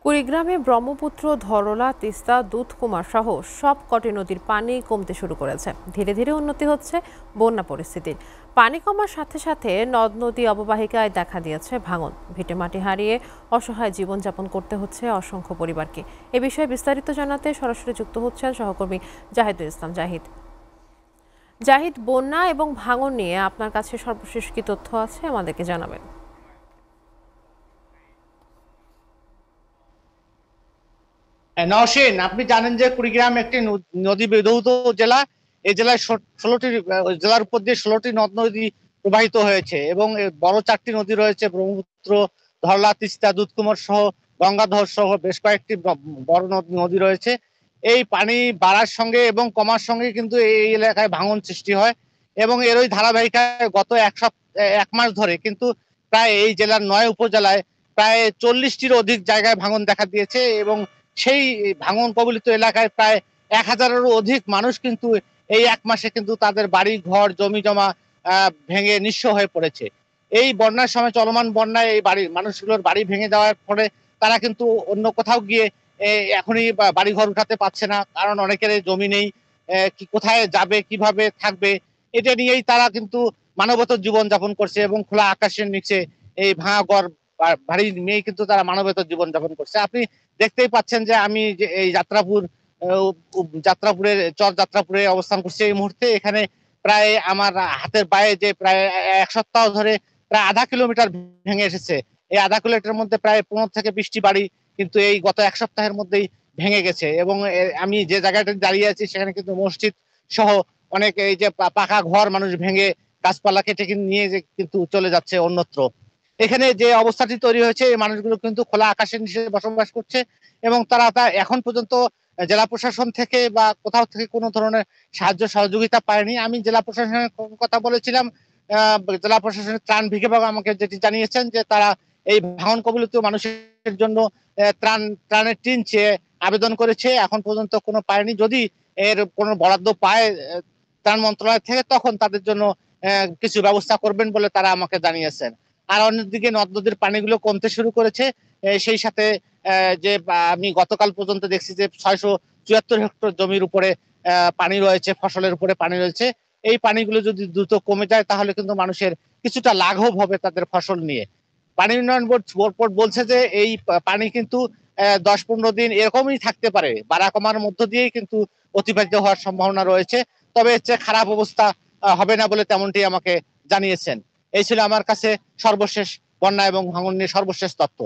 কুড়িগ্রামে ব্রহ্মপুত্র, ধরলা, তিস্তা, দুধকুমার সহ সব কটি নদীর পানি কমতে শুরু করেছে। ধীরে ধীরে উন্নতি হচ্ছে বন্যা পরিস্থিতির। পানি কমার সাথে সাথে নদ নদী অববাহিকায় দেখা দিয়েছে ভাঙন। ভিটেমাটি হারিয়ে অসহায় জীবনযাপন করতে হচ্ছে অসংখ্য পরিবারকে। এ বিষয়ে বিস্তারিত জানাতে সরাসরি যুক্ত হচ্ছেন সহকর্মী জাহিদুল ইসলাম। জাহিদ, বন্যা এবং ভাঙন নিয়ে আপনার কাছে সর্বশেষ কি তথ্য আছে আমাদেরকে জানাবেন। নওশীন, আপনি জানেন যে কুড়িগ্রাম একটি নদী বিধৌত জেলা। এই জেলায় 16টি জেলার উপর দিয়ে 16টি নদ নদী প্রবাহিত হয়েছে এবং বড় 4টি নদী রয়েছে: ব্রহ্মপুত্র, ধরলা, তিস্তা, দুধকুমার সহ গঙ্গাধর সহ বেশ কয়েকটি বড় নদী রয়েছে। এই পানি বাড়ার সঙ্গে এবং কমার সঙ্গে কিন্তু এই এলাকায় ভাঙন সৃষ্টি হয় এবং এরই ধারাবাহিকতায় গত এক মাস ধরে কিন্তু প্রায় এই জেলার 9 উপজেলায় প্রায় 40টির অধিক জায়গায় ভাঙন দেখা দিয়েছে এবং সেই ভাঙন কবলিত এলাকায় প্রায় 1000-এরও অধিক মানুষ কিন্তু এই এক মাসে কিন্তু তাদের বাড়ি ঘর জমি জমা ভেঙে নিঃস্ব হয়ে পড়েছে। এই বন্যার সময়, চলমান বন্যায় এই মানুষগুলোর বাড়ি ভেঙে যাওয়ার ফলে তারা কিন্তু অন্য কোথাও গিয়ে এখনই বাড়ি ঘর উঠাতে পারছে না, কারণ অনেকের জমি নেই। কি কোথায় যাবে, কিভাবে থাকবে, এটা নিয়েই তারা কিন্তু মানবেতর জীবন যাপন করছে এবং খোলা আকাশের নিচে এই ভাঙা ঘর বাড়ি নিয়েই কিন্তু তারা মানবেতর জীবন যাপন করছে। আপনি দেখতেই পাচ্ছেন যে আমি যে এই যাত্রাপুরে অবস্থান করছি এই মুহূর্তে। এখানে প্রায় আমার হাতের বাইরে যে প্রায় এক সপ্তাহ ধরে প্রায় আধা কিলোমিটার ভেঙে এসেছে। এই আধা কিলোমিটার মধ্যে প্রায় 15 থেকে 20টি বাড়ি কিন্তু এই গত এক সপ্তাহের মধ্যেই ভেঙে গেছে এবং আমি যে জায়গাটা দাঁড়িয়ে আছি সেখানে কিন্তু মসজিদ সহ অনেক এই যে পাকা ঘর মানুষ ভেঙে গাছপালা কেটে নিয়ে কিন্তু চলে যাচ্ছে অন্যত্র। এখানে যে অবস্থাটি তৈরি হয়েছে, এই মানুষগুলো কিন্তু খোলা আকাশের নিচে বসবাস করছে এবং তারা এখন পর্যন্ত জেলা প্রশাসন থেকে বা কোথাও থেকে কোনো ধরনের সাহায্য সহযোগিতা পায়নি। আমি জেলা প্রশাসনের কথা বলেছিলাম। জেলা প্রশাসনের ত্রাণ বিভাগ আমাকে যেটি জানিয়েছেন যে তারা এই ভাঙন কবলিত মানুষের জন্য ত্রাণের টিন চেয়ে আবেদন করেছে, এখন পর্যন্ত কোনো পায়নি। যদি এর কোনো বরাদ্দ পায় ত্রাণ মন্ত্রণালয় থেকে, তখন তাদের জন্য কিছু ব্যবস্থা করবেন বলে তারা আমাকে জানিয়েছেন। আর অন্যদিকে নদ নদীর পানিগুলো কমতে শুরু করেছে। সেই সাথে যে আমি গতকাল পর্যন্ত দেখছি যে 674 হেক্টর জমির উপরে পানি রয়েছে, ফসলের উপরে পানি রয়েছে। এই পানিগুলো যদি দ্রুত কমে যায় তাহলে কিন্তু মানুষের কিছুটা লাঘব হবে তাদের ফসল নিয়ে। পানি উন্নয়ন বোর্ড বলছে যে এই পানি কিন্তু 10-15 দিন এরকমই থাকতে পারে, বাড়া কমার মধ্য দিয়েই কিন্তু অতিবাহিত হওয়ার সম্ভাবনা রয়েছে। তবে এর চেয়ে খারাপ অবস্থা হবে না বলে তেমনটি আমাকে জানিয়েছেন। এই ছিল আমার কাছে সর্বশেষ বন্যা এবং ভাঙন নিয়ে সর্বশেষ তথ্য।